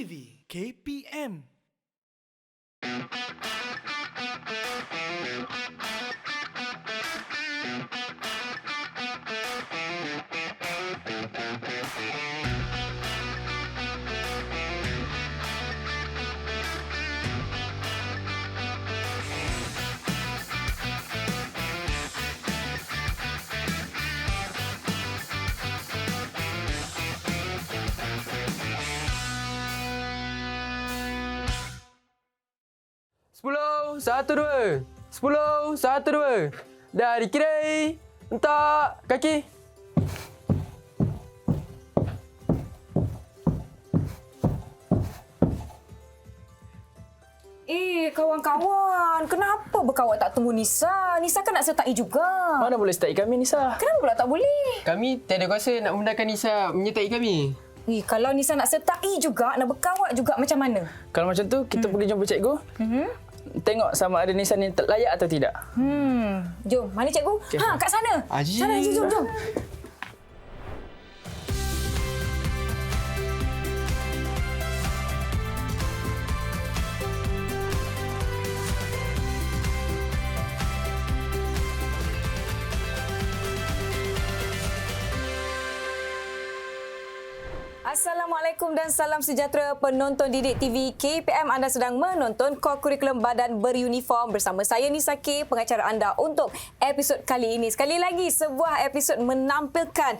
TV KPM. Sepuluh, satu, dua. 10, 1, 2. Dari kiri. Hentak kaki. Kawan-kawan, kenapa berkawan tak tunggu Nisa? Nisa kan nak sertai juga. Mana boleh sertai kami, Nisa? Kenapa pula tak boleh? Kami tiada kuasa nak memudahkan Nisa menyertai kami. Kalau Nisa nak sertai juga, nak berkawat juga macam mana? Kalau macam tu, kita pergi jumpa cikgu. Tengok sama ada Nisa ni layak atau tidak. Jom, mana cikgu? Okay. Kat sana. Haji. Sana, jom. Assalamualaikum dan salam sejahtera penonton Didik TV KPM. Anda sedang menonton Core Kurikulum Badan Beruniform bersama saya Nisa K, pengacara anda untuk episod kali ini. Sekali lagi, sebuah episod menampilkan,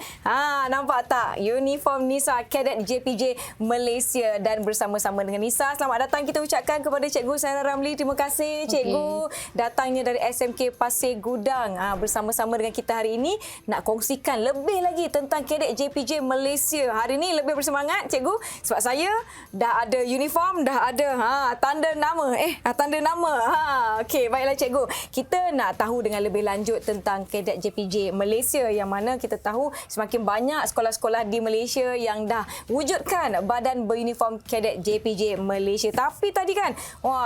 nampak tak? Uniform Nisa Kadet JPJ Malaysia, dan bersama-sama dengan Nisa. Selamat datang kita ucapkan kepada Cikgu Sarah Ramli. Terima kasih Cikgu datangnya dari SMK Pasir Gudang. Bersama-sama dengan kita hari ini nak kongsikan lebih lagi tentang Kadet JPJ Malaysia. Hari ini lebih bersemangat cikgu sebab saya dah ada uniform, dah ada tanda nama. Tanda nama. Okey, baiklah cikgu. Kita nak tahu dengan lebih lanjut tentang Kadet JPJ Malaysia, yang mana kita tahu semakin banyak sekolah-sekolah di Malaysia yang dah wujudkan badan beruniform Kadet JPJ Malaysia. Tapi tadi kan,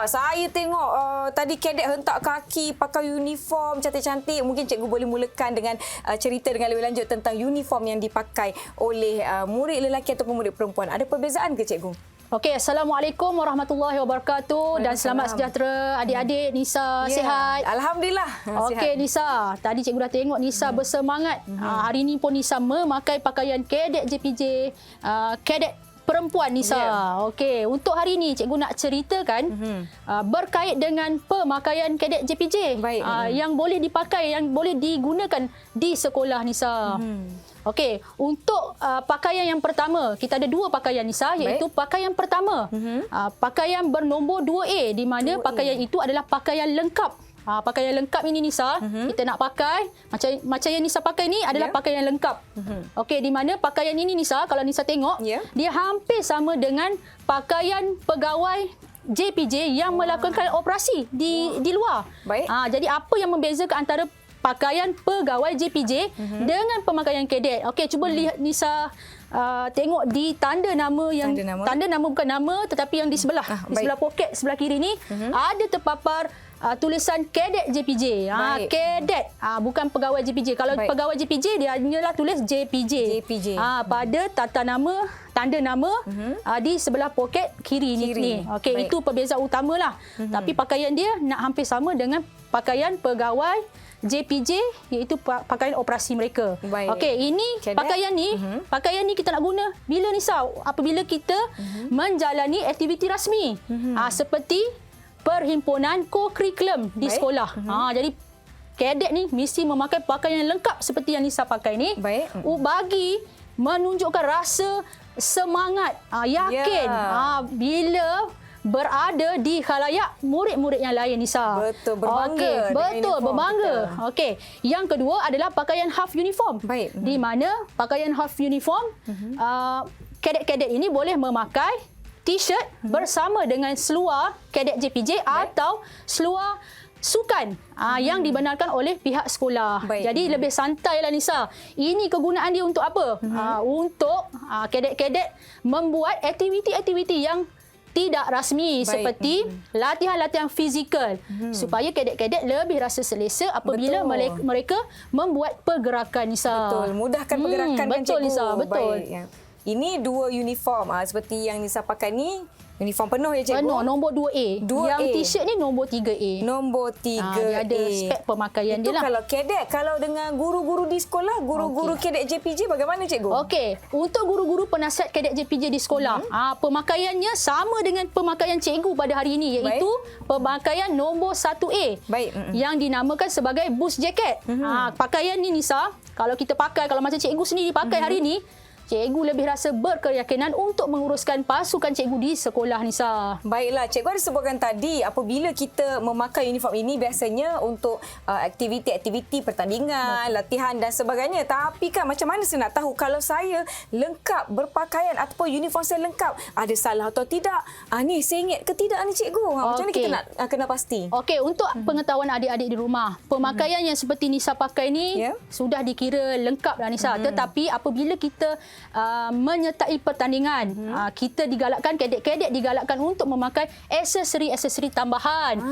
saya tengok tadi kadet hentak kaki pakai uniform cantik-cantik. Mungkin cikgu boleh mulakan dengan cerita dengan lebih lanjut tentang uniform yang dipakai oleh murid lelaki ataupun murid perempuan. Ada perbezaan ke cikgu? Okey, Assalamualaikum warahmatullahi wabarakatuh dan selamat sejahtera adik-adik. Nisa sihat? Alhamdulillah. Okey Nisa, tadi cikgu dah tengok Nisa bersemangat. Hari ini pun Nisa memakai pakaian kadet JPJ, kadet perempuan Nisa. Okey, untuk hari ini cikgu nak ceritakan berkait dengan pemakaian kadet JPJ yang boleh dipakai, yang boleh digunakan di sekolah Nisa. Okey, untuk pakaian yang pertama, kita ada dua pakaian Nisa, iaitu pakaian pertama, pakaian bernombor 2A, di mana pakaian itu adalah pakaian lengkap. Pakaian lengkap ini Nisa, kita nak pakai macam yang Nisa pakai ni adalah pakaian lengkap. Okey, di mana pakaian ini Nisa, kalau Nisa tengok, dia hampir sama dengan pakaian pegawai JPJ yang melakukan operasi di luar. Jadi apa yang membezakan antara pakaian pegawai JPJ dengan pemakaian kadet? Okey, cuba lihat Nisa, tengok di tanda nama yang tanda nama bukan nama tetapi yang di sebelah di sebelah poket sebelah kiri ni ada terpapar tulisan kadet JPJ. Kadet, bukan pegawai JPJ. Kalau pegawai JPJ dia hanyalah tulis JPJ. Pada tanda nama di sebelah poket kiri ni. Okey, itu perbezaan utamalah. Tapi pakaian dia nak hampir sama dengan pakaian pegawai JPJ, iaitu pakaian operasi mereka. Okey, ini pakaian ni kita nak guna bila Nisa? Apabila kita menjalani aktiviti rasmi. Seperti perhimpunan co-curriculum di sekolah. Jadi kadet ni mesti memakai pakaian yang lengkap seperti yang Nisa pakai ni. Bagi menunjukkan rasa semangat, yakin bila berada di khalayak murid-murid yang lain Nisa. Betul, berbangga. Betul, berbangga. Okey. Yang kedua adalah pakaian half uniform. Di mana pakaian half uniform, kadet-kadet ini boleh memakai t-shirt bersama dengan seluar kadet JPJ atau seluar sukan yang dibenarkan oleh pihak sekolah. Jadi lebih santai lah Nisa. Ini kegunaan dia untuk apa? Untuk kadet-kadet membuat aktiviti-aktiviti yang tidak rasmi seperti latihan-latihan fizikal supaya kadet-kadet lebih rasa selesa apabila mereka membuat pergerakan Nisa. Betul, mudahkan pergerakan kan betul cikgu. Nisa, betul. Ini 2 uniform. Seperti yang Nisa pakai ni, uniform penuh ya cikgu? Penuh, nombor 2A. 2A. Yang t-shirt ni nombor 3A. Nombor 3A. Dia ada spek pemakaian Itu dia lah. kalau kadet, kalau dengan guru-guru di sekolah, guru-guru kadet JPJ bagaimana cikgu? Okey, untuk guru-guru penasihat kadet JPJ di sekolah, pemakaiannya sama dengan pemakaian cikgu pada hari ini, iaitu pemakaian nombor 1A. Baik. Yang dinamakan sebagai boost jacket. Pakaian ni Nisa, kalau kita pakai, kalau macam cikgu sendiri pakai hari ini, cikgu lebih rasa berkeyakinan untuk menguruskan pasukan cikgu di sekolah Nisa. Baiklah, cikgu ada sebutkan tadi apabila kita memakai uniform ini biasanya untuk aktiviti-aktiviti pertandingan, latihan dan sebagainya. Tapi kan macam mana saya nak tahu kalau saya lengkap berpakaian ataupun uniform saya lengkap, ada salah atau tidak? Ni sengit ke tidak ni cikgu? Macam mana kita nak kena pasti? Okey, untuk pengetahuan adik-adik di rumah, pemakaian yang seperti Nisa pakai ni sudah dikira lengkap dah Nisa. Tetapi apabila kita menyertai pertandingan, kita digalakkan, kadet-kadet digalakkan untuk memakai aksesori-aksesori tambahan.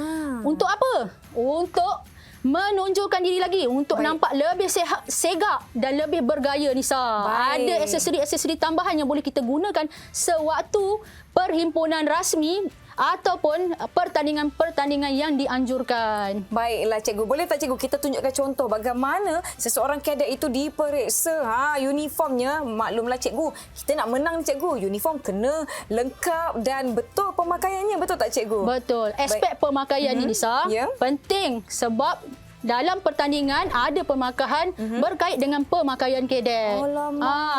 Untuk apa? Untuk menonjolkan diri lagi, untuk nampak lebih segak dan lebih bergaya Nisa. Ada aksesori-aksesori tambahan yang boleh kita gunakan sewaktu perhimpunan rasmi ataupun pertandingan-pertandingan yang dianjurkan. Baiklah cikgu, boleh tak cikgu kita tunjukkan contoh bagaimana seseorang kadet itu diperiksa uniformnya? Maklumlah cikgu, kita nak menang cikgu, uniform kena lengkap dan betul pemakaiannya, betul tak cikgu? Betul. Aspek pemakaian ni Nisa penting sebab dalam pertandingan ada pemakaian berkait dengan pemakaian kadet.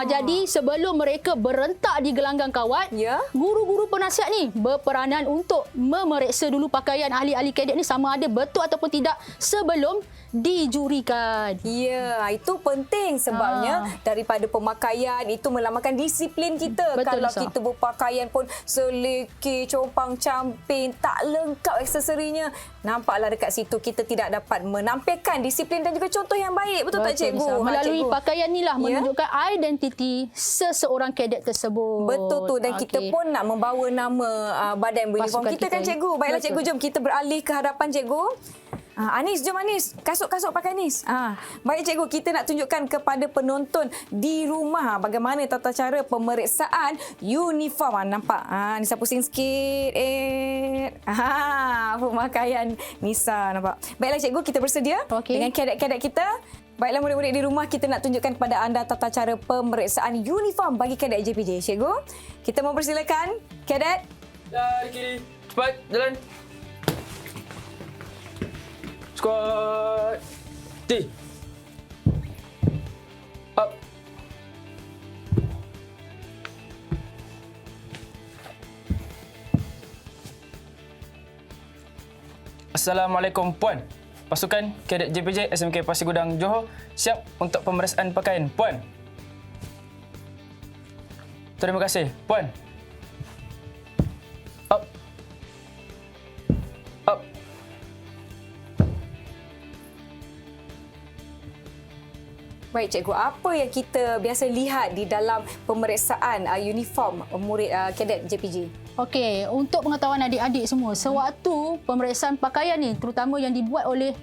Jadi sebelum mereka berentak di gelanggang kawat, guru-guru penasihat ni berperanan untuk memeriksa dulu pakaian ahli-ahli kadet ni sama ada betul ataupun tidak sebelum dijurikan. Ya, itu penting sebabnya daripada pemakaian itu melambangkan disiplin kita. Betul, kalau Nisa. kita berpakaian pun selekeh, compang-camping, tak lengkap aksesorinya, nampaklah dekat situ kita tidak dapat menampilkan disiplin dan juga contoh yang baik. Betul tak cikgu? Nisa. Melalui pakaian inilah menunjukkan identiti seseorang kadet tersebut. Betul tu, dan kita pun nak membawa nama badan beruniform kita kan cikgu. Baiklah cikgu, jom kita beralih ke hadapan cikgu. Anis, jom Anis. Kasut-kasut pakai Anis. Baik cikgu, kita nak tunjukkan kepada penonton di rumah bagaimana tata cara pemeriksaan uniform. Nampak? Nisa pusing sikit. Pemakaian Nisa, nampak? Baiklah cikgu, kita bersedia dengan kadet-kadet kita. Baiklah murid-murid di rumah, kita nak tunjukkan kepada anda tata cara pemeriksaan uniform bagi kadet JPJ. Cikgu, kita mempersilakan kadet. Dari kiri. Cepat, jalan. Squat. T. Up. Assalamualaikum Puan. Pasukan Kadet JPJ SMK Pasir Gudang Johor siap untuk pemeriksaan pakaian Puan. Terima kasih Puan. Up. Up. Baik cikgu, apa yang kita biasa lihat di dalam pemeriksaan uniform murid kadet JPJ? Okey, untuk pengetahuan adik-adik semua, sewaktu pemeriksaan pakaian ni terutama yang dibuat oleh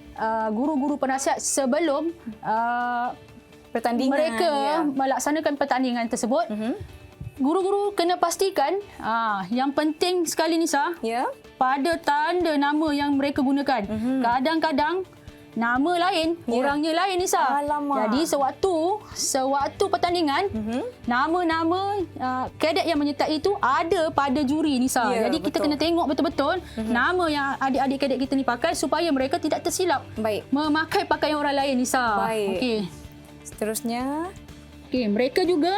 guru-guru penasihat sebelum pertandingan mereka melaksanakan pertandingan tersebut, guru-guru kena pastikan yang penting sekali Nisa, pada tanda nama yang mereka gunakan. Kadang-kadang nama lain, orangnya lain Nisa. Jadi sewaktu pertandingan, nama-nama kadet yang menyertai itu ada pada juri Nisa. Jadi kita kena tengok betul-betul nama yang adik-adik kadet kita ni pakai supaya mereka tidak tersilap memakai pakaian orang lain Nisa. Okey. Seterusnya, mereka juga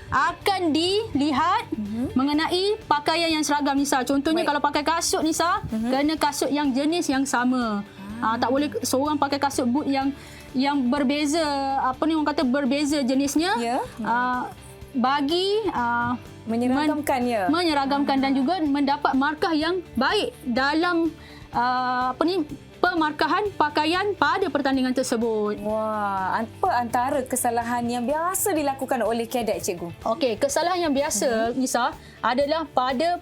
akan dilihat mengenai pakaian yang seragam Nisa. Contohnya kalau pakai kasut Nisa, kena kasut yang jenis yang sama. Tak boleh seorang pakai kasut boot yang berbeza, orang kata berbeza jenisnya. Bagi menyeragamkan dan juga mendapat markah yang baik dalam pemarkahan pakaian pada pertandingan tersebut. Apa antara kesalahan yang biasa dilakukan oleh kadet cikgu? Okey, kesalahan yang biasa Nisa adalah pada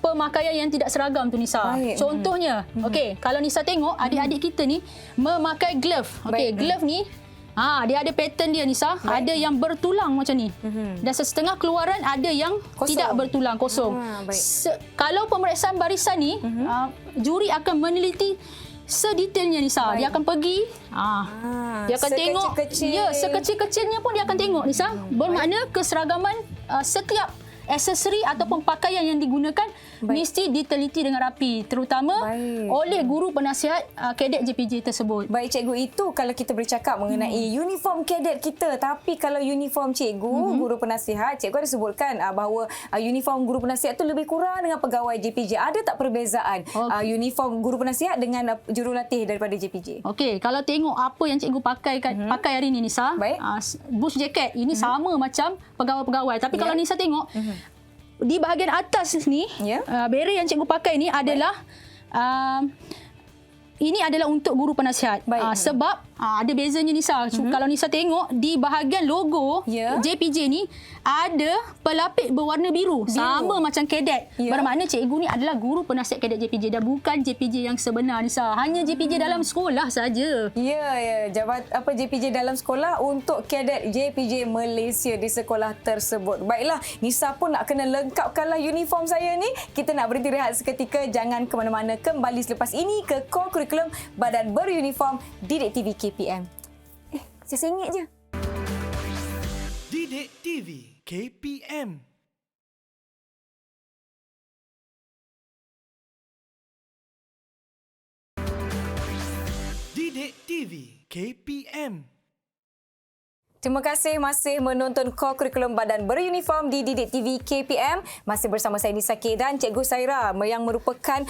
pemakaian yang tidak seragam tu Nisa. Contohnya, okey, kalau Nisa tengok adik-adik kita ni memakai glove. Okey, glove ni Dia ada pattern dia Nisa. Ada yang bertulang macam ni. Dan setengah keluaran ada yang Kosong. tidak bertulang, kosong. Baik. Kalau pemeriksaan barisan ni, juri akan meneliti sedetailnya Nisa. Dia akan pergi, dia akan tengok, sekecil-kecilnya pun dia akan tengok Nisa. Bermakna keseragaman setiap aksesori ataupun pakaian yang digunakan mesti diteliti dengan rapi, terutama oleh guru penasihat kadet JPJ tersebut. Baik cikgu, itu kalau kita bercakap mengenai uniform kadet kita. Tapi kalau uniform cikgu, guru penasihat, cikgu ada sebutkan bahawa uniform guru penasihat tu lebih kurang dengan pegawai JPJ. Ada tak perbezaan uniform guru penasihat dengan jurulatih daripada JPJ? Okey, kalau tengok apa yang cikgu pakai hari ni Nisa, bush jacket ini sama macam pegawai-pegawai. Tapi kalau Nisa tengok di bahagian atas ni, beret yang cikgu pakai ni adalah ini adalah untuk guru penasihat. Sebab ada bezanya Nisa. Kalau Nisa tengok di bahagian logo JPJ ni ada pelapis berwarna biru. Sama macam kadet. Bermakna cikgu ni adalah guru penasihat kadet JPJ dan bukan JPJ yang sebenar Nisa. Hanya JPJ dalam sekolah saja. JPJ dalam sekolah untuk kadet JPJ Malaysia di sekolah tersebut. Baiklah, Nisa pun nak kena lengkapkanlah uniform saya ni. Kita nak berhenti rehat seketika. Jangan ke mana-mana. Kembali selepas ini ke Core Kurikulum Badan Beruniform Didik TV KPM. Saya sengit je. Didik TV KPM. Didik TV KPM. Terima kasih masih menonton Core Kurikulum Badan Beruniform di Didik TV KPM. Masih bersama saya Nisa K dan Cikgu Saira yang merupakan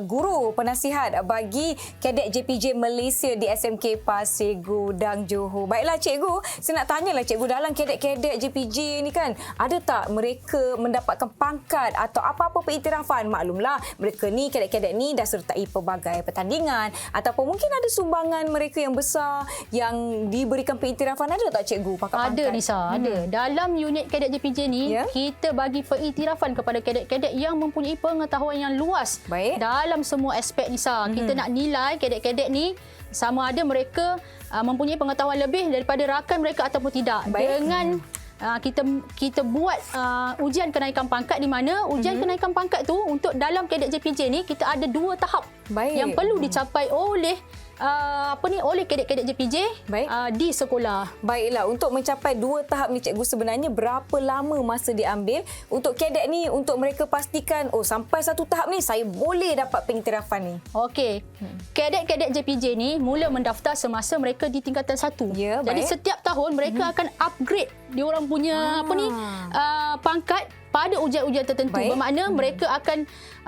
guru penasihat bagi kadet JPJ Malaysia di SMK Pasir Gudang Johor. Baiklah Cikgu, saya nak tanyalah Cikgu, dalam kadet-kadet JPJ ni kan, ada tak mereka mendapatkan pangkat atau apa-apa pengiktirafan? Maklumlah, mereka ni, kadet-kadet ni dah sertai pelbagai pertandingan ataupun mungkin ada sumbangan mereka yang besar yang diberikan pengiktirafan. Ada tak cikgu pangkat-pangkat? Ada Nisa, ada. Dalam unit kadet JPJ ni, kita bagi pengiktirafan kepada kadet-kadet yang mempunyai pengetahuan yang luas dalam semua aspek Nisa. Kita nak nilai kadet-kadet ni sama ada mereka mempunyai pengetahuan lebih daripada rakan mereka ataupun tidak. Dengan kita buat ujian kenaikan pangkat, di mana ujian kenaikan pangkat tu untuk dalam kadet JPJ ni kita ada 2 tahap yang perlu dicapai oleh oleh kadet-kadet JPJ di sekolah. Baiklah, untuk mencapai 2 tahap ni cikgu, sebenarnya berapa lama masa diambil untuk kadet ni untuk mereka pastikan sampai 1 tahap ni saya boleh dapat pengiktirafan ni? Okey. Kadet-kadet JPJ ni mula mendaftar semasa mereka di tingkatan 1. Jadi setiap tahun mereka akan upgrade diorang punya pangkat pada ujian-ujian tertentu. Bermakna mereka akan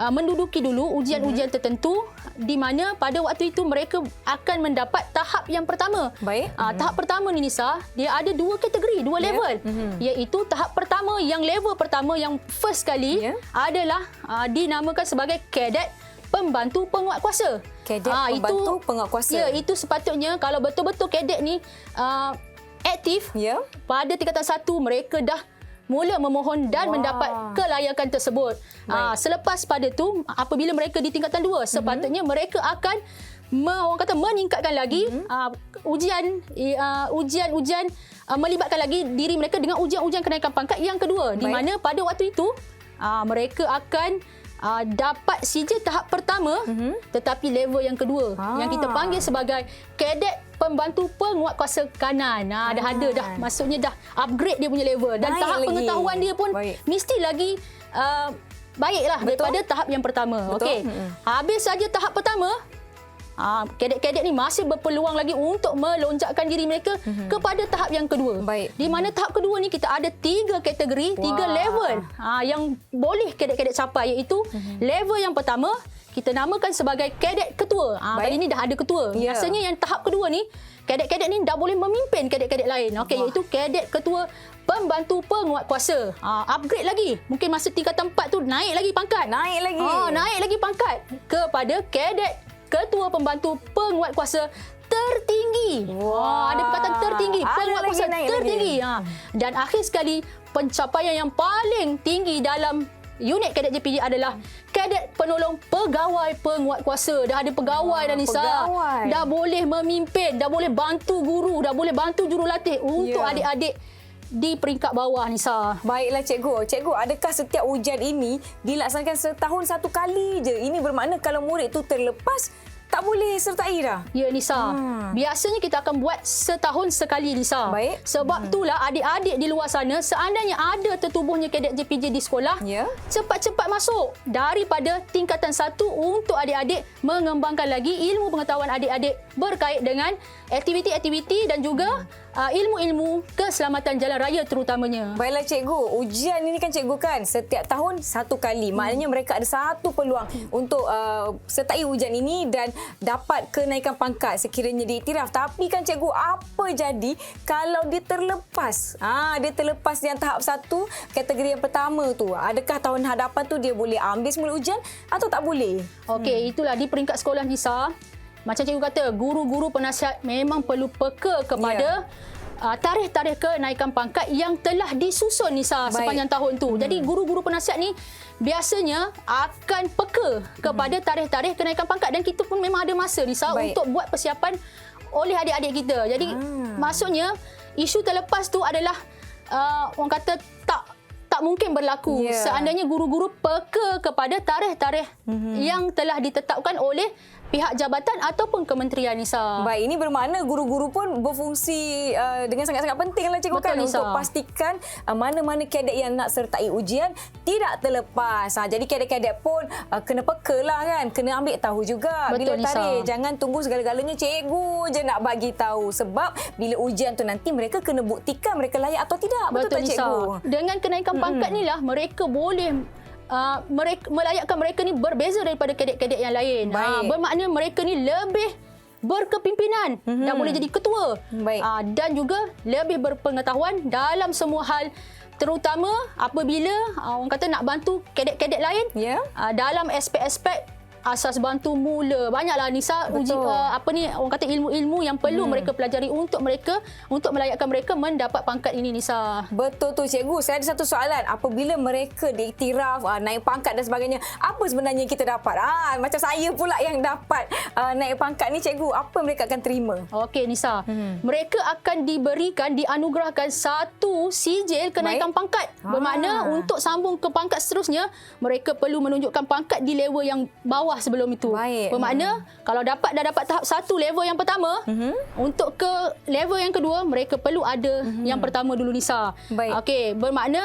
menduduki dulu ujian-ujian tertentu, di mana pada waktu itu mereka akan mendapat tahap yang pertama. Tahap pertama ni Nisa, dia ada 2 kategori, 2 level. Iaitu tahap pertama, yang level pertama yang first kali adalah dinamakan sebagai kadet pembantu penguatkuasa. Kadet pembantu penguatkuasa. Ya, itu sepatutnya kalau betul-betul kadet ni aktif pada tingkatan 1, mereka dah mula memohon dan mendapat kelayakan tersebut. Selepas pada tu, apabila mereka di tingkatan 2, sepatutnya mereka akan meningkatkan lagi ujian melibatkan lagi diri mereka dengan ujian-ujian kenaikan pangkat yang kedua, di mana pada waktu itu mereka akan dapat CJ tahap pertama, tetapi level yang kedua yang kita panggil sebagai kadet pembantu penguatkuasa kanan. Dah maksudnya dah upgrade dia punya level dan tahap pengetahuan dia pun mesti lagi baiklah daripada tahap yang pertama. Okey. Habis saja tahap pertama, kadet-kadet ni masih berpeluang lagi untuk melonjakkan diri mereka kepada tahap yang kedua. Di mana tahap kedua ni kita ada 3 kategori, 3 level yang boleh kadet-kadet capai, iaitu level yang pertama kita namakan sebagai kadet ketua. Kali ni dah ada ketua. Biasanya yang tahap kedua ni, kadet-kadet ni dah boleh memimpin kadet-kadet lain. Iaitu kadet ketua pembantu penguatkuasa. Upgrade lagi. Mungkin masa tingkatan 4 tu naik lagi pangkat. Naik lagi pangkat kepada kadet ketua pembantu penguatkuasa tertinggi. Ada perkataan tertinggi, penguatkuasa tertinggi. Dan akhir sekali, pencapaian yang paling tinggi dalam unit kadet JPJ adalah kadet penolong pegawai penguatkuasa. Dah ada pegawai dah Nisa. Pegawai. Dah boleh memimpin, dah boleh bantu guru, dah boleh bantu jurulatih untuk adik-adik di peringkat bawah Nisa. Baiklah cikgu. Cikgu, adakah setiap ujian ini dilaksanakan setahun satu kali je? Ini bermakna kalau murid tu terlepas, tak boleh sertai dah? Ya Nisa. Biasanya kita akan buat setahun sekali Nisa. Baik. Sebab itulah adik-adik di luar sana seandainya ada tertubuhnya kadet JPJ di sekolah, Ya. cepat-cepat masuk daripada tingkatan 1 untuk adik-adik mengembangkan lagi ilmu pengetahuan adik-adik berkait dengan aktiviti-aktiviti dan juga ilmu-ilmu keselamatan jalan raya terutamanya. Baiklah cikgu, ujian ini kan cikgu kan setiap tahun satu kali. Maknanya mereka ada satu peluang untuk sertai ujian ini dan dapat kenaikan pangkat sekiranya diiktiraf. Tapi kan cikgu, apa jadi kalau dia terlepas? Dia terlepas yang tahap 1 kategori yang pertama tu. Adakah tahun hadapan tu dia boleh ambil semula ujian atau tak boleh? Okey, itulah di peringkat sekolah Nisa. Macam cikgu kata, guru-guru penasihat memang perlu peka kepada tarikh-tarikh kenaikan pangkat yang telah disusun Nisa sepanjang tahun tu. Jadi guru-guru penasihat ni biasanya akan peka kepada tarikh-tarikh kenaikan pangkat dan kita pun memang ada masa Nisa untuk buat persiapan oleh adik-adik kita. Jadi maksudnya isu terlepas tu adalah orang kata tak mungkin berlaku seandainya guru-guru peka kepada tarikh-tarikh yang telah ditetapkan oleh pihak jabatan ataupun kementerian Nisa. Baik, ini bermakna guru-guru pun berfungsi dengan sangat-sangat penting lah cikgu. Betul, kan Nisa. untuk pastikan mana-mana kadet yang nak sertai ujian tidak terlepas. Jadi kadet-kadet pun kena peka lah kan, kena ambil tahu juga. Betul, bila tarikh. Nisa. Jangan tunggu segala-galanya cikgu je nak bagi tahu, sebab bila ujian tu nanti mereka kena buktikan mereka layak atau tidak. Betul tak Nisa. cikgu? Dengan kenaikan pangkat ni lah mereka boleh melayakkan mereka ni berbeza daripada kadet-kadet yang lain. Baik. Bermakna mereka ni lebih berkepimpinan dan boleh jadi ketua. Baik. Dan juga lebih berpengetahuan dalam semua hal, terutama apabila orang kata nak bantu kadet-kadet lain dalam aspek-aspek asas bantu mula. Banyaklah Nisa orang kata ilmu-ilmu yang perlu mereka pelajari untuk melayakkan mereka mendapat pangkat ini Nisa. Betul tu cikgu. Saya ada satu soalan. Apabila mereka diiktiraf, naik pangkat dan sebagainya, apa sebenarnya kita dapat? Macam saya pula yang dapat naik pangkat ni cikgu, apa mereka akan terima? Okey Nisa. Mereka akan dianugerahkan satu sijil kenaikan pangkat. Bermakna untuk sambung ke pangkat seterusnya, mereka perlu menunjukkan pangkat di level yang bawah sebelum itu. Baik. Bermakna kalau dah dapat tahap 1 level yang pertama, untuk ke level yang kedua mereka perlu ada yang pertama dulu Nisa. Baik. Okey, bermakna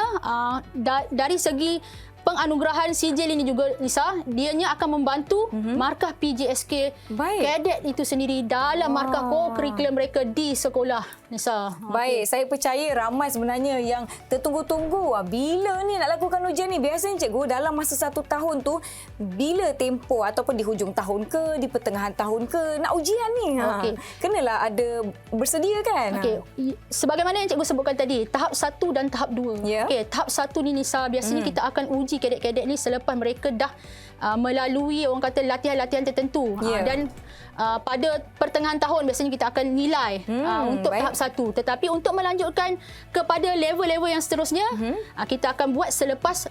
dari segi penganugerahan sijil ini juga Nisa, dianya akan membantu markah PJSK kadet itu sendiri dalam markah co-curriculum mereka di sekolah Nisa. Baik, saya percaya ramai sebenarnya yang tertunggu-tunggu bila ni nak lakukan ujian ni. Biasanya cikgu dalam masa 1 tahun tu, bila tempoh ataupun di hujung tahun ke, di pertengahan tahun ke, nak ujian ni. Kenalah ada bersedia kan? Okey, sebagaimana yang cikgu sebutkan tadi, tahap 1 dan tahap 2. Okey, tahap 1 ni Nisa, biasanya kita akan uji kadet-kadet ni selepas mereka dah melalui orang kata latihan-latihan tertentu. Dan pada pertengahan tahun biasanya kita akan nilai untuk tahap 1. Tetapi untuk melanjutkan kepada level-level yang seterusnya, kita akan buat selepas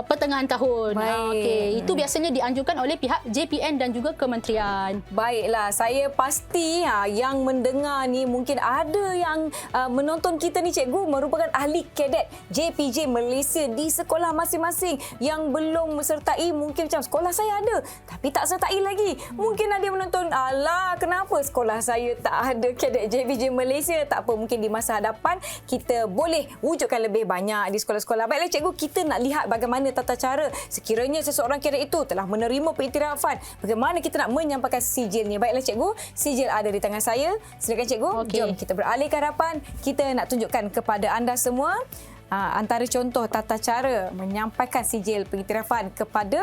pertengahan tahun. Okey, itu biasanya dianjurkan oleh pihak JPN dan juga kementerian. Baiklah, saya pasti yang mendengar ni mungkin ada yang menonton kita ni cikgu merupakan ahli kadet JPJ Malaysia di sekolah masing-masing yang belum mesertai. Mungkin macam sekolah saya ada tapi tak sertai lagi. Mungkin ada yang menonton, alah kenapa sekolah saya tak ada kadet JPJ Malaysia? Tak apa, mungkin di masa hadapan kita boleh wujudkan lebih banyak di sekolah-sekolah. Baiklah cikgu, kita nak lihat bagaimana tata cara sekiranya seseorang kadet itu telah menerima pengiktirafan. Bagaimana kita nak menyampaikan sijilnya? Baiklah cikgu, sijil ada di tangan saya. Silakan cikgu. Jom kita beralih ke hadapan. Kita nak tunjukkan kepada anda semua antara contoh tata cara menyampaikan sijil pengiktirafan kepada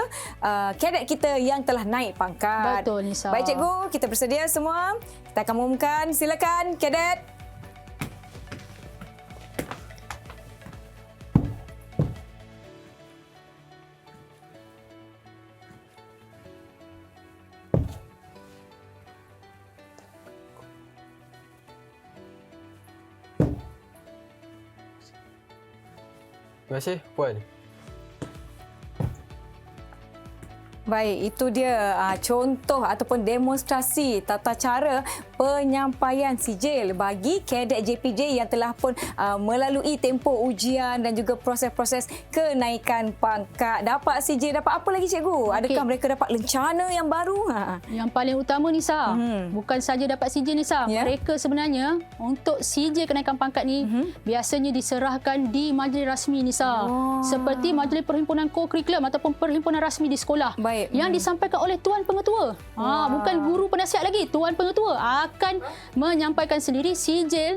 kadet kita yang telah naik pangkat. Betul Nisa. Baik cikgu, kita bersedia semua. Kita akan mengumumkan. Silakan kadet. Terima kasih, Puan. Baik, itu dia contoh ataupun demonstrasi tata cara penyampaian sijil bagi kadet JPJ yang telah pun melalui tempoh ujian dan juga proses-proses kenaikan pangkat. Dapat sijil, dapat apa lagi cikgu? Adakah mereka dapat lencana yang baru? Yang paling utama Nisa, bukan saja dapat sijil Nisa, mereka sebenarnya untuk sijil kenaikan pangkat ni biasanya diserahkan di majlis rasmi Nisa. Seperti majlis perhimpunan co-curriculum ataupun perhimpunan rasmi di sekolah. Baik. Yang disampaikan oleh Tuan Pengetua. Bukan guru penasihat lagi, Tuan Pengetua akan menyampaikan sendiri sijil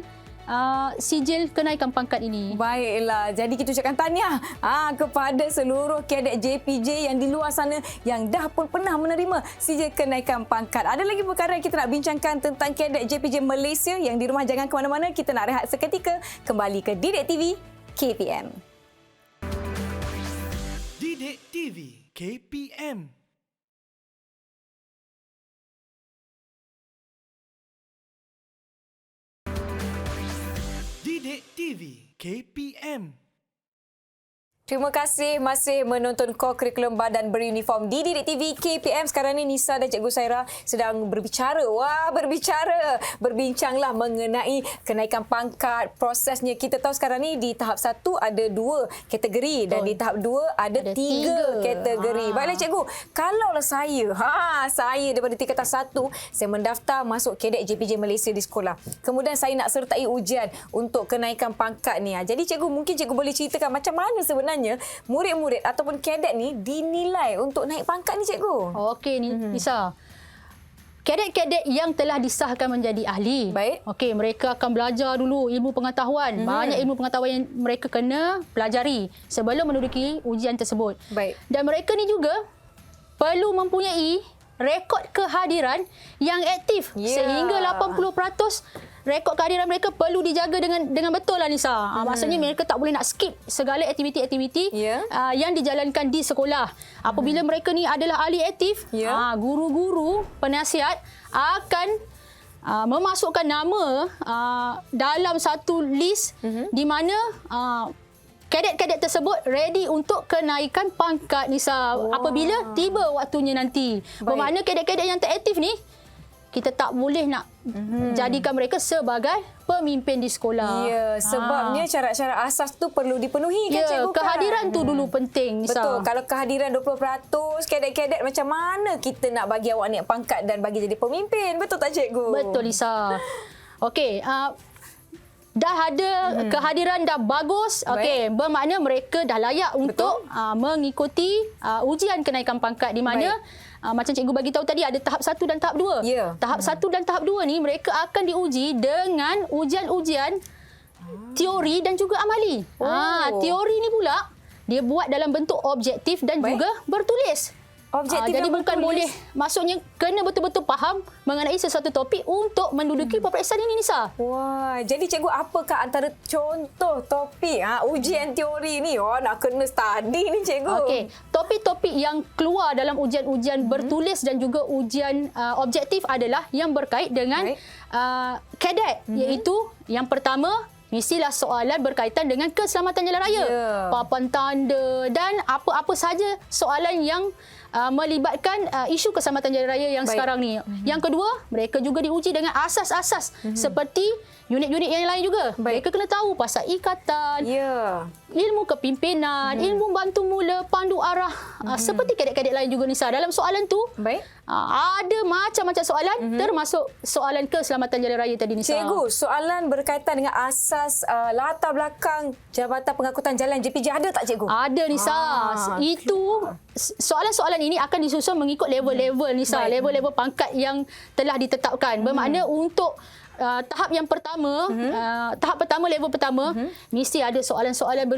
kenaikan pangkat ini. Baiklah, jadi kita ucapkan tahniah kepada seluruh kadet JPJ yang di luar sana yang dah pun pernah menerima sijil kenaikan pangkat. Ada lagi perkara yang kita nak bincangkan tentang kadet JPJ Malaysia yang di rumah. Jangan ke mana-mana, kita nak rehat seketika. Kembali ke Didik TV KPM. Didik TV KPM. Didik TV KPM. Terima kasih masih menonton co-curriculum badan beruniform di Didik TV KPM. Sekarang ni Nisa dan Cikgu Saira sedang berbicara. Berbincanglah mengenai kenaikan pangkat, prosesnya. Kita tahu sekarang ni di tahap 1 ada 2 kategori dan di tahap 2 ada 3 kategori. Baiklah Cikgu, kalaulah saya daripada tingkatan 1, saya mendaftar masuk kadet JPJ Malaysia di sekolah. Kemudian saya nak sertai ujian untuk kenaikan pangkat ni. Jadi Cikgu, mungkin Cikgu boleh ceritakan macam mana sebenarnya murid-murid ataupun kadet ni dinilai untuk naik pangkat ni Cikgu? Okey Nisa. Kadet-kadet yang telah disahkan menjadi ahli. Baik. Okey, mereka akan belajar dulu ilmu pengetahuan. Banyak ilmu pengetahuan yang mereka kena pelajari sebelum menduduki ujian tersebut. Baik. Dan mereka ni juga perlu mempunyai rekod kehadiran yang aktif. Sehingga 80% rekod kehadiran mereka perlu dijaga dengan betul lah Nisa. Maksudnya mereka tak boleh nak skip segala aktiviti-aktiviti yang dijalankan di sekolah. Apabila mereka ni adalah ahli aktif, guru-guru penasihat akan memasukkan nama dalam satu list di mana kadet-kadet tersebut ready untuk kenaikan pangkat Nisa apabila tiba waktunya nanti. Bermakna kadet-kadet yang tak aktif ni kita tak boleh nak jadikan mereka sebagai pemimpin di sekolah. Ya, sebabnya syarat-syarat asas tu perlu dipenuhi kan Cikgu? Kehadiran tu dulu penting Nisa. Betul, kalau kehadiran 20% kadet-kadet macam mana kita nak bagi awak naik pangkat dan bagi jadi pemimpin? Betul tak Cikgu? Betul Nisa. Okey, dah ada kehadiran dah bagus. Okey, bermakna mereka dah layak untuk mengikuti ujian kenaikan pangkat di mana macam cikgu bagi tahu tadi ada tahap 1 dan tahap 2. Tahap 1 dan tahap 2 ni mereka akan diuji dengan ujian-ujian teori dan juga amali. Teori ni pula dia buat dalam bentuk objektif dan juga bertulis. Jadi bukan boleh, maksudnya kena betul-betul faham mengenai sesuatu topik untuk menduduki peperiksaan ini Nisa. Wah, jadi cikgu apakah antara contoh topik ujian teori ni? Nak kena study ni cikgu. Okey, topik-topik yang keluar dalam ujian-ujian bertulis dan juga ujian objektif adalah yang berkait dengan kadet, iaitu yang pertama mestilah soalan berkaitan dengan keselamatan jalan raya, papan tanda dan apa-apa saja soalan yang melibatkan isu keselamatan jalan raya yang sekarang ni. Yang kedua, mereka juga diuji dengan asas-asas seperti unit-unit yang lain juga. Mereka kena tahu pasal ikatan, ilmu kepimpinan, ilmu bantu mula, pandu arah, seperti kadet-kadet lain juga Nisa. Dalam soalan tu, ada macam-macam soalan, termasuk soalan keselamatan jalan raya tadi Nisa. Cikgu, soalan berkaitan dengan asas latar belakang Jabatan Pengangkutan Jalan JPJ ada tak cikgu? Ada Nisa. Itu soalan-soalan ini akan disusun mengikut level-level Nisa, level-level pangkat yang telah ditetapkan. Bermakna untuk tahap yang pertama, tahap pertama, level pertama, mesti ada soalan-soalan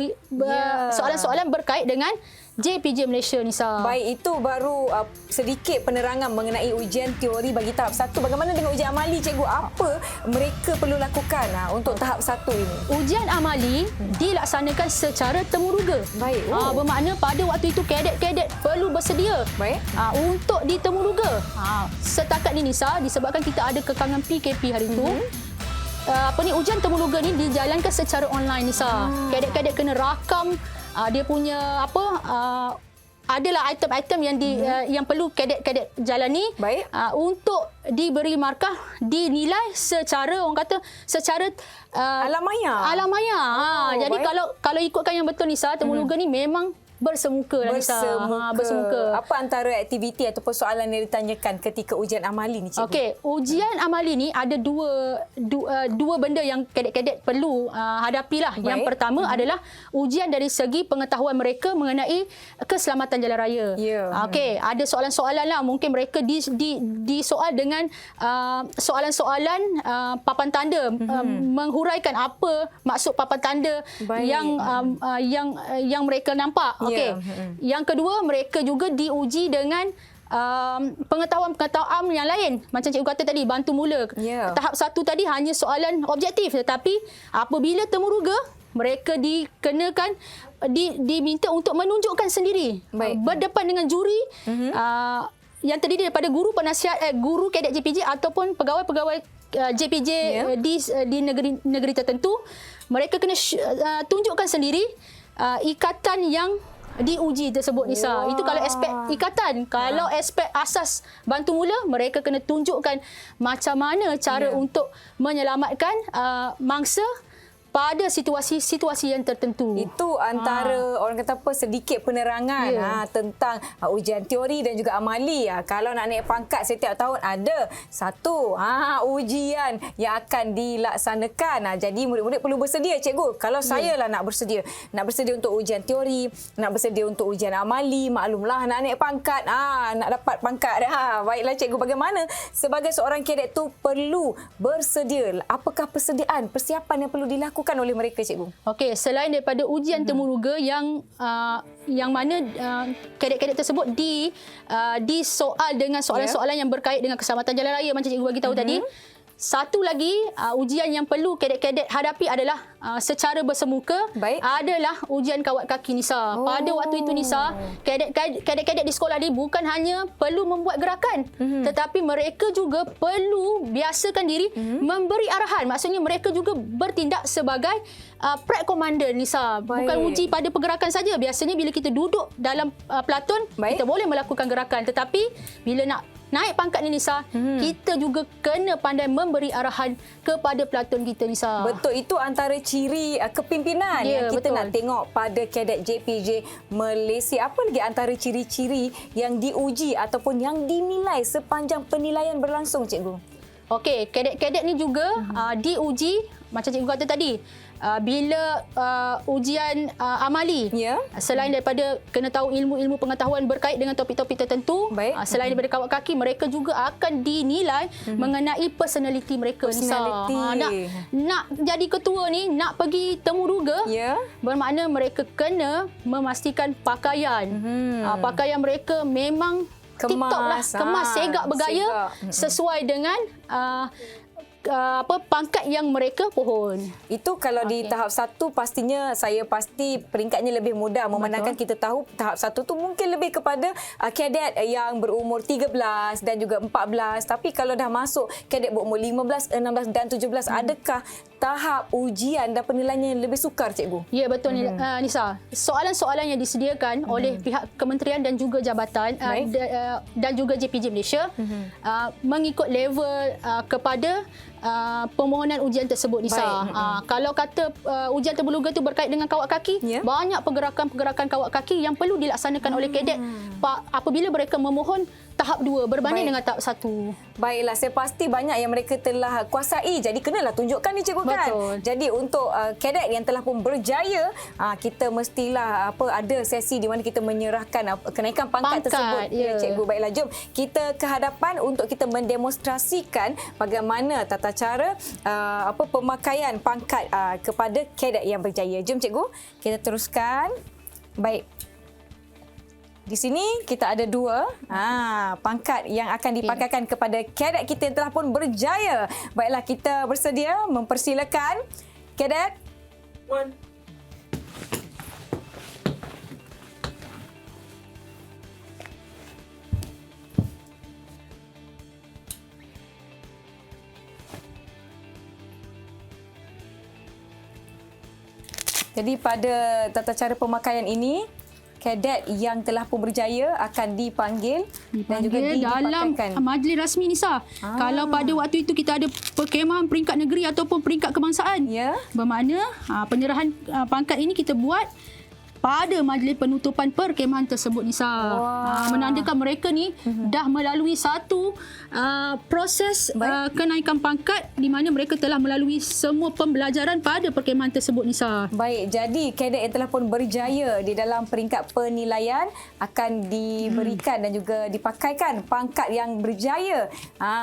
soalan-soalan berkait dengan JPJ Malaysia Nisa. Baik, itu baru sedikit penerangan mengenai ujian teori bagi tahap 1. Bagaimana dengan ujian amali cikgu? Apa mereka perlu lakukan untuk tahap 1 ini? Ujian amali dilaksanakan secara temuruga. Bermakna pada waktu itu kadet-kadet perlu bersedia untuk ditemuruga. Setakat ni Nisa, disebabkan kita ada kekangan PKP hari itu, ujian temuruga ni dijalankan secara online Nisa. Kadet-kadet kena rakam dia punya adalah item-item yang yang perlu kadet-kadet jalani. Baik. Untuk diberi markah, dinilai secara orang kata secara Alamaya. Jadi baik. kalau ikutkan yang betul Nisa, Temuruga ni memang bersemuka lah Nisa. Bersemuka. Apa antara aktiviti ataupun soalan yang ditanyakan ketika ujian amali ni, cikgu? Okey, ujian amali ni ada dua benda yang kadet-kadet perlu hadapilah. Yang pertama adalah ujian dari segi pengetahuan mereka mengenai keselamatan jalan raya. Ya. Okey, ada soalan-soalan lah, mungkin mereka disoal dengan soalan-soalan papan tanda, menghuraikan apa maksud papan tanda Baik. yang mereka nampak. Okey. Yang kedua, mereka juga diuji dengan pengetahuan-pengetahuan yang lain. Macam cikgu kata tadi, bantu mula. Ya. Tahap 1 tadi hanya soalan objektif, tetapi apabila Temuruga, mereka diminta untuk menunjukkan sendiri. Baik. Berdepan dengan juri yang terdiri daripada guru penasihat, guru kadet JPJ ataupun pegawai-pegawai JPJ di negeri tertentu. Mereka kena tunjukkan sendiri ikatan yang diuji tersebut, Nisa. Itu kalau aspek ikatan. Kalau aspek asas bantu mula, mereka kena tunjukkan macam mana cara untuk menyelamatkan mangsa pada situasi-situasi yang tertentu. Itu antara orang kata apa, sedikit penerangan tentang ujian teori dan juga amali. Kalau nak naik pangkat setiap tahun ada satu ujian yang akan dilaksanakan. Jadi murid-murid perlu bersedia, cikgu. Kalau saya lah nak bersedia untuk ujian teori, nak bersedia untuk ujian amali, maklumlah nak naik pangkat, nak dapat pangkat. Baiklah cikgu, bagaimana sebagai seorang kadet tu perlu bersedia? Apakah persiapan yang perlu dilakukan oleh mereka, cikgu? Okey, selain daripada ujian Temuruga yang mana kadet-kadet tersebut disoal dengan soalan-soalan yang berkait dengan keselamatan jalan raya macam cikgu bagi tahu tadi. Satu lagi ujian yang perlu kadet-kadet hadapi adalah secara bersemuka. Baik. Adalah ujian kawat kaki, Nisa. Pada waktu itu, Nisa, kadet-kadet di sekolah ni bukan hanya perlu membuat gerakan, tetapi mereka juga perlu biasakan diri memberi arahan. Maksudnya mereka juga bertindak sebagai prac commander, Nisa. Baik. Bukan uji pada pergerakan saja. Biasanya bila kita duduk dalam pelaton, kita boleh melakukan gerakan, tetapi bila nak naik pangkat ni, Nisa, kita juga kena pandai memberi arahan kepada pelaton kita, Nisa. Betul, itu antara ciri kepimpinan yang kita nak tengok pada kadet JPJ Malaysia. Apa lagi antara ciri-ciri yang diuji ataupun yang dinilai sepanjang penilaian berlangsung, cikgu? Okey, kadet-kadet ni juga diuji macam cikgu kata tadi. Bila ujian amali, selain daripada kena tahu ilmu-ilmu pengetahuan berkait dengan topik-topik tertentu, selain daripada kawat kaki, mereka juga akan dinilai mengenai personality mereka. Nak jadi ketua ni, nak pergi Temuruga, bermakna mereka kena memastikan pakaian. Pakaian mereka memang kemas, segak bergaya, sesuai dengan pangkat yang mereka pohon. Itu kalau di tahap 1 pastinya saya pasti peringkatnya lebih mudah, memandangkan kita tahu tahap 1 tu mungkin lebih kepada kadet yang berumur 13 dan juga 14. Tapi kalau dah masuk kadet berumur 15, 16 dan 17, adakah tahap ujian dan penilaiannya yang lebih sukar, cikgu? Ya, betul, Nisa. Soalan-soalan yang disediakan oleh pihak kementerian dan juga jabatan dan juga JPJ Malaysia mengikut level kepada permohonan ujian tersebut, Nisa. Kalau kata ujian Temuruga itu berkait dengan kawat kaki, banyak pergerakan-pergerakan kawat kaki yang perlu dilaksanakan oleh kadet apabila mereka memohon tahap 2 berbanding dengan tahap 1. Baiklah, saya pasti banyak yang mereka telah kuasai. Jadi kenalah tunjukkan ni, cikgu, kan? Jadi untuk kadet yang telah pun berjaya, kita mestilah ada sesi di mana kita menyerahkan kenaikan pangkat tersebut. Ya, cikgu. Baiklah, jom kita ke hadapan untuk kita mendemonstrasikan bagaimana tata cara pemakaian pangkat kepada kadet yang berjaya. Jom, cikgu, kita teruskan. Baik. Di sini kita ada 2 pangkat yang akan dipakaikan kepada kadet kita yang telah pun berjaya. Baiklah, kita bersedia, mempersilakan kadet 1. Jadi pada tata cara pemakaian ini, kadet yang telah pun berjaya akan dipanggil dan juga dalam dipakaikan. majlis rasmi Nisa. Kalau pada waktu itu kita ada perkemahan peringkat negeri ataupun peringkat kebangsaan. Ya. Bermakna penyerahan pangkat ini kita buat pada majlis penutupan perkemahan tersebut Nisa. Menandakan mereka ni dah melalui satu proses kenaikan pangkat di mana mereka telah melalui semua pembelajaran pada perkemahan tersebut Nisa. Baik, jadi kadet yang telah pun berjaya di dalam peringkat penilaian akan diberikan dan juga dipakaikan pangkat yang berjaya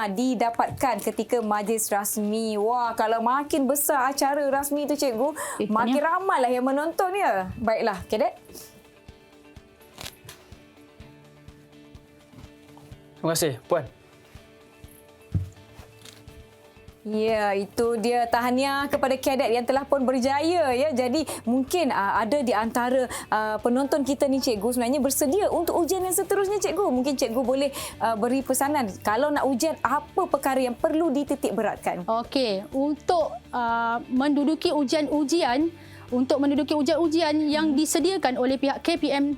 didapatkan ketika majlis rasmi. Wah, kalau makin besar acara rasmi itu cikgu, makin ramailah yang menonton ya. Baiklah, kadet. Terima kasih, Puan. Ya, itu dia tahniah kepada kadet yang telah pun berjaya ya. Jadi mungkin ada di antara penonton kita ni cikgu sebenarnya bersedia untuk ujian yang seterusnya cikgu. Mungkin cikgu boleh beri pesanan kalau nak ujian apa perkara yang perlu dititik beratkan. Okey, untuk menduduki ujian-ujian yang disediakan oleh pihak KPM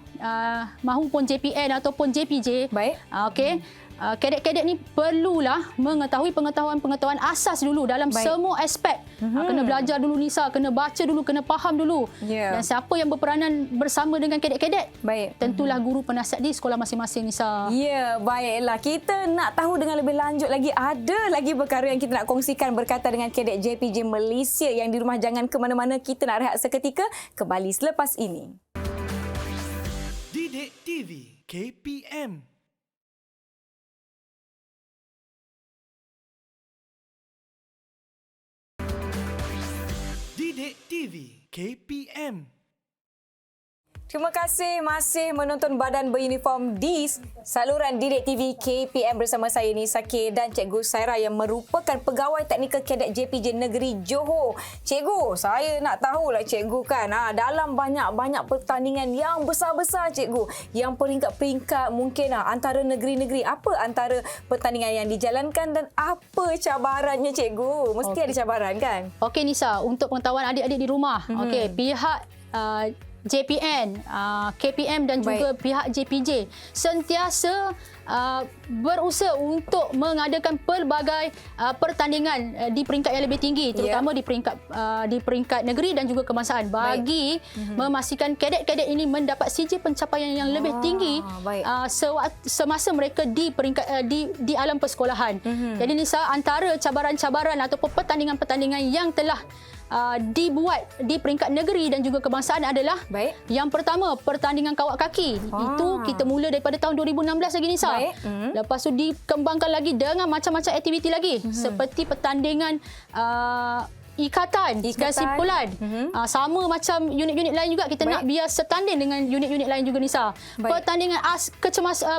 mahupun JPN ataupun JPJ. Baik. Okey. Kadet-kadet ni perlulah mengetahui pengetahuan asas dulu dalam semua aspek. Kena belajar dulu Nisa, kena baca dulu, kena faham dulu. Yeah. Dan siapa yang berperanan bersama dengan kadet-kadet? Baik. Tentulah guru penasihat di sekolah masing-masing Nisa. Ya, baiklah. Kita nak tahu dengan lebih lanjut lagi. Ada lagi perkara yang kita nak kongsikan berkaitan dengan kadet JPJ Malaysia yang di rumah. Jangan ke mana-mana. Kita nak rehat seketika. Kembali selepas ini. Didik TV KPM. Didik TV KPM. Terima kasih masih menonton badan beruniform di saluran Didik TV KPM bersama saya Nisa K dan Cikgu Saira yang merupakan pegawai teknikal kadet JPJ Negeri Johor. Cikgu, saya nak tahulah cikgu kan, dalam banyak-banyak pertandingan yang besar-besar cikgu, yang peringkat-peringkat mungkin antara negeri-negeri, apa antara pertandingan yang dijalankan dan apa cabarannya cikgu? Mesti ada cabaran kan? Okey Nisa, untuk pengetahuan adik-adik di rumah, okey, pihak JPN, KPM dan juga pihak JPJ sentiasa berusaha untuk mengadakan pelbagai pertandingan di peringkat yang lebih tinggi, terutama di peringkat negeri dan juga kebangsaan bagi memastikan kadet-kadet ini mendapat sijil pencapaian yang lebih tinggi semasa mereka di peringkat di alam persekolahan. Jadi Nisa, antara cabaran-cabaran ataupun pertandingan-pertandingan yang telah dibuat di peringkat negeri dan juga kebangsaan adalah yang pertama, pertandingan kawat kaki. Itu kita mula daripada tahun 2016 lagi Nisa. Lepas tu dikembangkan lagi dengan macam-macam aktiviti lagi seperti pertandingan ikatan dan simpulan. Sama macam unit-unit lain juga, kita nak biar setanding dengan unit-unit lain juga Nisa. Pertandingan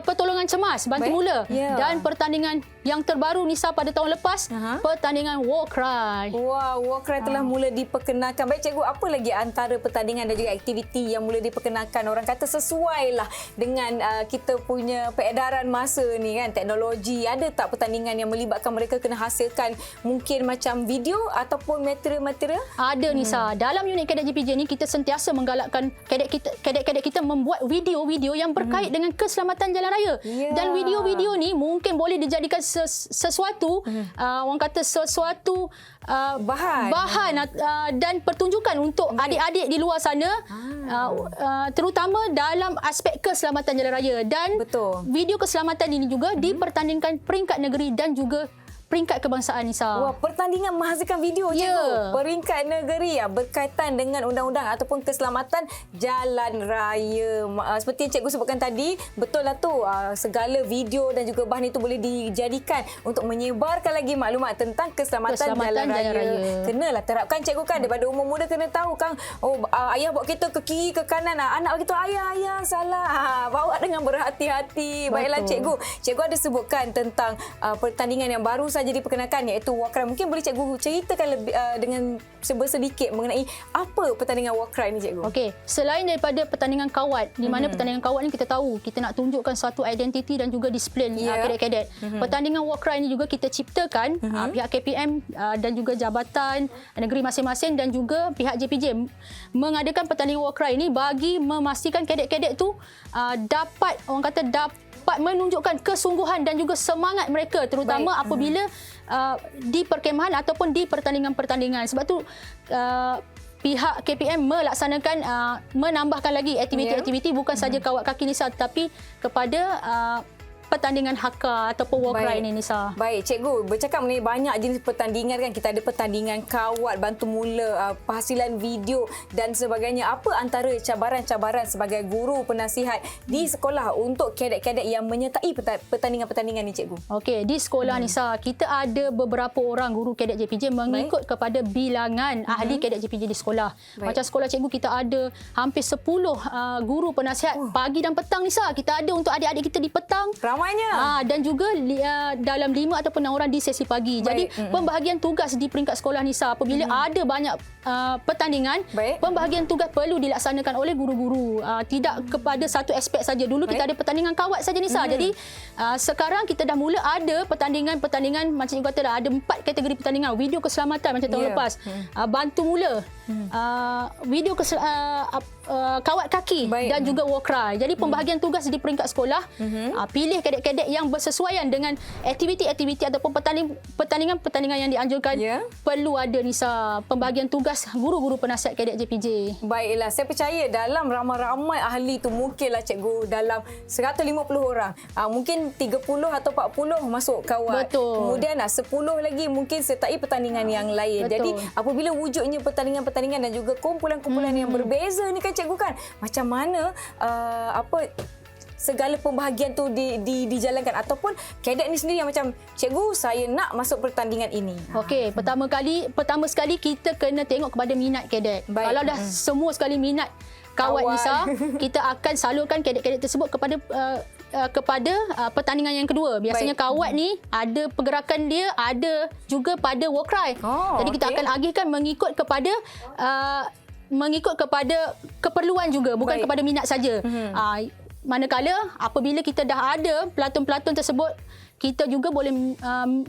pertolongan cemas bantu mula dan pertandingan yang terbaru Nisa pada tahun lepas, pertandingan War Cry. Wah, War Cry telah mula diperkenalkan. Baik cikgu, apa lagi antara pertandingan dan juga aktiviti yang mula diperkenalkan? Orang kata sesuai lah dengan kita punya peredaran masa ni kan, teknologi. Ada tak pertandingan yang melibatkan mereka kena hasilkan mungkin macam video ataupun material-material? Ada Nisa. Dalam unit kadet JPJ ni kita sentiasa menggalakkan kadet-kadet kita membuat video-video yang berkait dengan keselamatan jalan raya. Dan video-video ni mungkin boleh dijadikan sesuatu orang kata sesuatu bahan dan pertunjukan untuk adik-adik di luar sana, terutama dalam aspek keselamatan jalan raya. Dan video keselamatan ini juga dipertandingkan peringkat negeri dan juga peringkat kebangsaan Nisa. Wah, pertandingan menghasilkan video cikgu. Peringkat negeri berkaitan dengan undang-undang ataupun keselamatan jalan raya. Seperti yang cikgu sebutkan tadi, betul lah tu, segala video dan juga bahan itu boleh dijadikan untuk menyebarkan lagi maklumat tentang keselamatan jalan raya. Kenalah terapkan cikgu kan, daripada umur muda kena tahu kan, ayah bawa kereta ke kiri ke kanan, anak begitu, ayah salah, bawa dengan berhati-hati. Baiklah cikgu ada sebutkan tentang pertandingan yang baru saja diperkenalkan iaitu War Cry. Mungkin boleh cikgu ceritakan lebih dengan sedikit mengenai apa pertandingan War Cry ni cikgu. Okey, selain daripada pertandingan kawat, di mana pertandingan kawat ni kita tahu kita nak tunjukkan satu identiti dan juga disiplin kadet-kadet. Pertandingan War Cry ni juga kita ciptakan pihak KPM dan juga jabatan negeri masing-masing dan juga pihak JPJ mengadakan pertandingan War Cry ni bagi memastikan kadet-kadet tu dapat menunjukkan kesungguhan dan juga semangat mereka terutama apabila di perkemahan ataupun di pertandingan-pertandingan. Sebab tu pihak KPM melaksanakan menambahkan lagi aktiviti-aktiviti bukan saja kawat kaki Nisa tetapi kepada pertandingan haka ataupun War Cry ni Nisa. Baik, cikgu bercakap mengenai banyak jenis pertandingan kan. Kita ada pertandingan kawat, bantu mula, penghasilan video dan sebagainya. Apa antara cabaran-cabaran sebagai guru penasihat di sekolah untuk kadet-kadet yang menyertai pertandingan-pertandingan ni cikgu? Okey, di sekolah Nisa kita ada beberapa orang guru kadet JPJ mengikut kepada bilangan ahli kadet JPJ di sekolah. Macam sekolah cikgu kita ada hampir 10 guru penasihat pagi dan petang Nisa. Kita ada untuk adik-adik kita di petang. Ramainya. Dan juga dalam 5 ataupun 6 orang di sesi pagi. Jadi pembahagian tugas di peringkat sekolah Nisa apabila ada banyak pertandingan, pembahagian tugas perlu dilaksanakan oleh guru-guru. Tidak kepada satu aspek saja. Dulu kita ada pertandingan kawat saja Nisa. Jadi sekarang kita dah mula ada pertandingan macam cikgu kata dah ada 4 kategori pertandingan. Video keselamatan macam tahun lepas. Bantu mula. Video kawat kaki dan juga War Cry. Jadi pembahagian tugas di peringkat sekolah pilih kadet-kadet yang bersesuaian dengan aktiviti-aktiviti ataupun pertandingan-pertandingan yang dianjurkan. Perlu ada Nisa pembahagian tugas guru-guru penasihat kadet JPJ. Baiklah, saya percaya dalam ramai-ramai ahli tu mungkinlah cikgu dalam 150 orang. Mungkin 30 atau 40 masuk kawat. Betul. Kemudian 10 lagi mungkin sertai pertandingan yang lain. Betul. Jadi apabila wujudnya pertandingan-pertandingan dan juga kumpulan-kumpulan yang berbeza ni kan cikgu kan, macam mana segala pembahagian tu dijalankan ataupun kadet ni sendiri yang macam cikgu saya nak masuk pertandingan ini. Okey, pertama sekali kita kena tengok kepada minat kadet. Kalau dah semua sekali minat kawat Nisa, kita akan salurkan kadet-kadet tersebut kepada pertandingan yang kedua. Biasanya kawat ni ada pergerakan dia, ada juga pada War Cry. Jadi kita akan agihkan mengikut kepada keperluan juga, bukan kepada minat saja. Manakala apabila kita dah ada pelantun-pelantun tersebut, kita juga boleh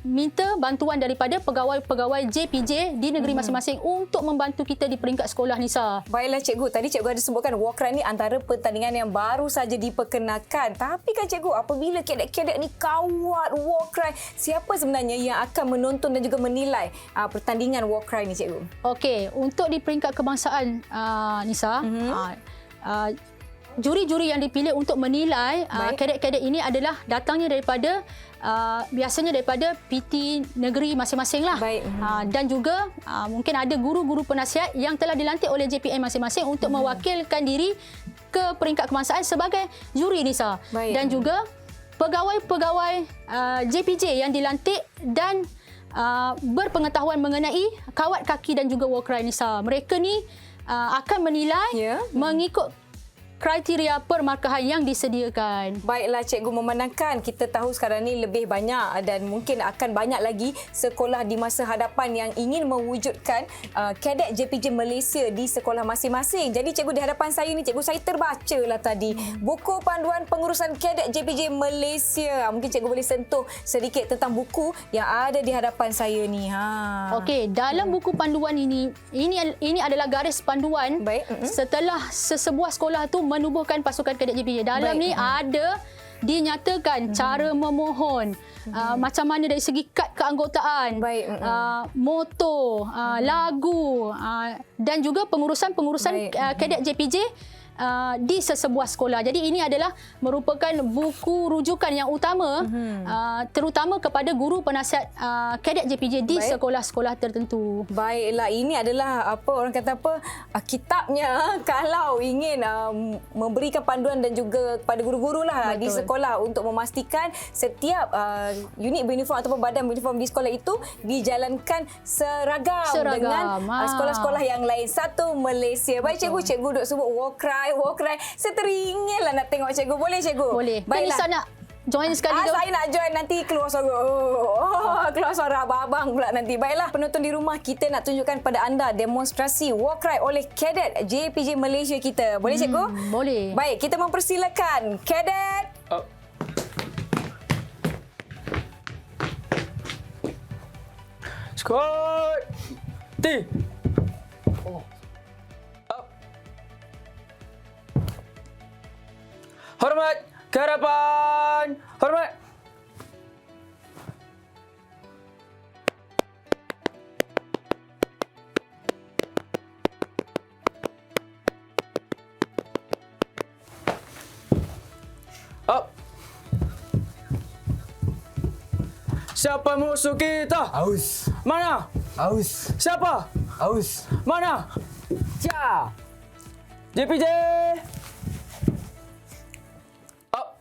minta bantuan daripada pegawai-pegawai JPJ di negeri masing-masing untuk membantu kita di peringkat sekolah Nisa. Baiklah cikgu, tadi cikgu ada sebutkan War Cry ni antara pertandingan yang baru saja diperkenalkan. Tapi kan cikgu, apabila kadet-kadet ni kawat War Cry, siapa sebenarnya yang akan menonton dan juga menilai pertandingan War Cry ni cikgu? Okey, untuk di peringkat kebangsaan Nisa, juri-juri yang dipilih untuk menilai kadet-kadet ini adalah datangnya daripada biasanya daripada PT negeri masing-masing lah. Dan juga mungkin ada guru-guru penasihat yang telah dilantik oleh JPM masing-masing untuk mewakilkan diri ke peringkat kebangsaan sebagai juri Nisa. Dan juga pegawai-pegawai JPJ yang dilantik dan berpengetahuan mengenai kawat kaki dan juga War Cry Nisa. Mereka ni akan menilai mengikut kriteria permarkahan yang disediakan. Baiklah cikgu, memandangkan kita tahu sekarang ni lebih banyak dan mungkin akan banyak lagi sekolah di masa hadapan yang ingin mewujudkan kadet JPJ Malaysia di sekolah masing-masing. Jadi cikgu, di hadapan saya ni cikgu, saya terbacalah tadi buku panduan pengurusan kadet JPJ Malaysia. Mungkin cikgu boleh sentuh sedikit tentang buku yang ada di hadapan saya ni. Okey, dalam buku panduan ini adalah garis panduan setelah sesebuah sekolah tu menubuhkan pasukan kadet JPJ. Dalam ni ada dinyatakan cara memohon, macam mana dari segi kad keanggotaan, moto, lagu dan juga pengurusan kadet JPJ di sesebuah sekolah. Jadi ini adalah merupakan buku rujukan yang utama terutama kepada guru penasihat kadet JPJ di sekolah-sekolah tertentu. Baiklah, ini adalah kitabnya kalau ingin memberikan panduan dan juga kepada guru-guru lah di sekolah untuk memastikan setiap unit beruniform ataupun badan beruniform di sekolah itu dijalankan seragam. Dengan sekolah-sekolah yang lain satu Malaysia. Baik cikgu, cikgu duk sebut War Cry. Saya teringin lah nak tengok cikgu. Boleh cikgu? Boleh. Baiklah. Nisa nak join sekali tu. Saya nak join, nanti keluar suara. Keluar suara abang-abang pula nanti. Baiklah, penonton di rumah, kita nak tunjukkan pada anda demonstrasi war cry oleh kadet JPJ Malaysia kita. Boleh cikgu? Boleh. Baik, kita mempersilakan kadet. Squad T. Up. Hormat ke hadapan. Hormat. Up. Siapa musuh kita? Aus. Mana? Aus. Siapa? Aus. Mana? Ja. JPJ. Up.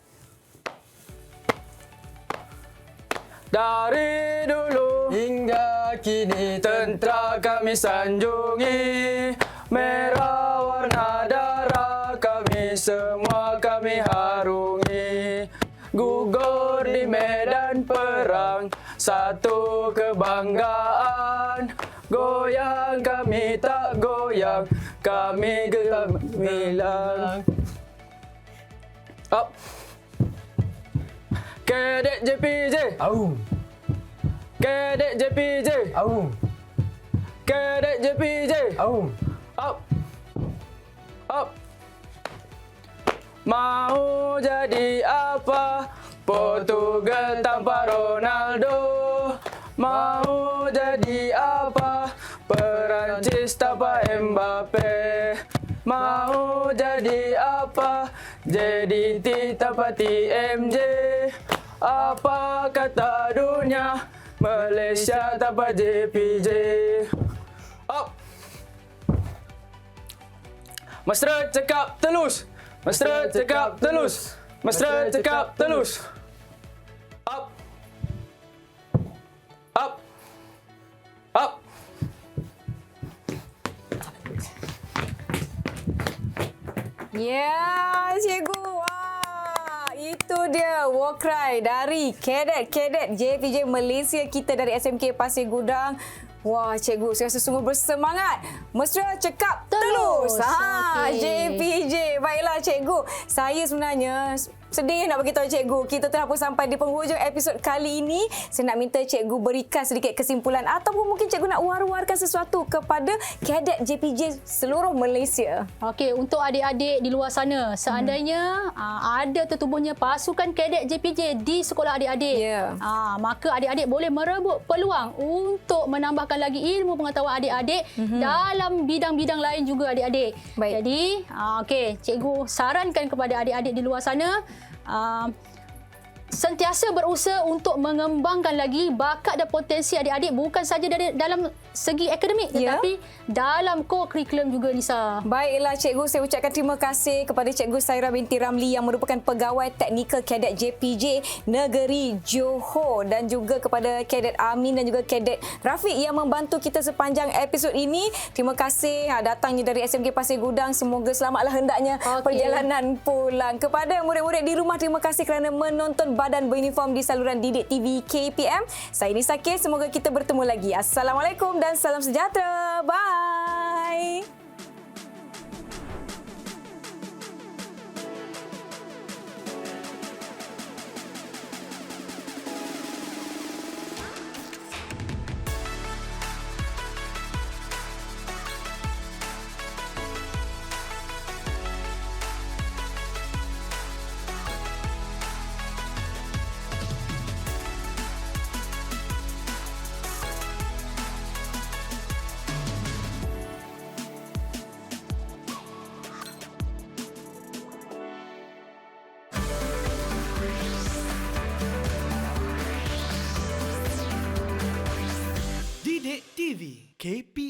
Dari dulu Hingga kini tentera kami sanjungi, merah warna darah kami semua kami harungi. Gugur di medan perang, satu kebanggaan. Goyang kami tak goyang, kami gemilang. Up. Kadet JPJ. Au. Kadet JPJ. Au. Kadet JPJ. Au. Up. Up. Mau jadi apa? Portugal tanpa Ronaldo. Mau jadi apa? Perancis tanpa Mbappe. Mau jadi apa? JDT tanpa TMJ. Apa kata dunia? Malaysia tanpa JPJ. Up. Mesra cakap telus. Mesra cakap telus. Mesra cakap telus. Up. Up. Up. Ya, cikgu. Wah, itu dia war cry dari kadet JPJ Malaysia kita dari SMK Pasir Gudang. Wah, cikgu, saya rasa sungguh bersemangat. Mesra cakap telus. Okey. JPJ. Baiklah, cikgu. Saya sebenarnya sedih nak beritahu cikgu, kita telah pun sampai di penghujung episod kali ini. Saya nak minta cikgu berikan sedikit kesimpulan ataupun mungkin cikgu nak war-warkan sesuatu kepada kadet JPJ seluruh Malaysia. Okey, untuk adik-adik di luar sana, seandainya ada tertubuhnya pasukan kadet JPJ di sekolah adik-adik, Ya. Maka adik-adik boleh merebut peluang untuk menambahkan lagi ilmu pengetahuan adik-adik dalam bidang-bidang lain juga adik-adik. Baik. Jadi, okey, cikgu sarankan kepada adik-adik di luar sana, sentiasa berusaha untuk mengembangkan lagi bakat dan potensi adik-adik, bukan saja dari dalam segi akademik, Ya. tetapi dalam co-curriculum juga, Nisa. Baiklah cikgu, saya ucapkan terima kasih kepada Cikgu Saira binti Ramli yang merupakan pegawai teknikal kadet JPJ Negeri Johor, dan juga kepada kadet Amin dan juga kadet Rafiq yang membantu kita sepanjang episod ini. Terima kasih datangnya dari SMK Pasir Gudang. Semoga selamatlah hendaknya perjalanan pulang. Kepada murid-murid di rumah, terima kasih kerana menonton Badan Beruniform di saluran Didik TV KPM. Saya Nisa K. Semoga kita bertemu lagi. Assalamualaikum dan salam sejahtera. Bye. Didik TV KPM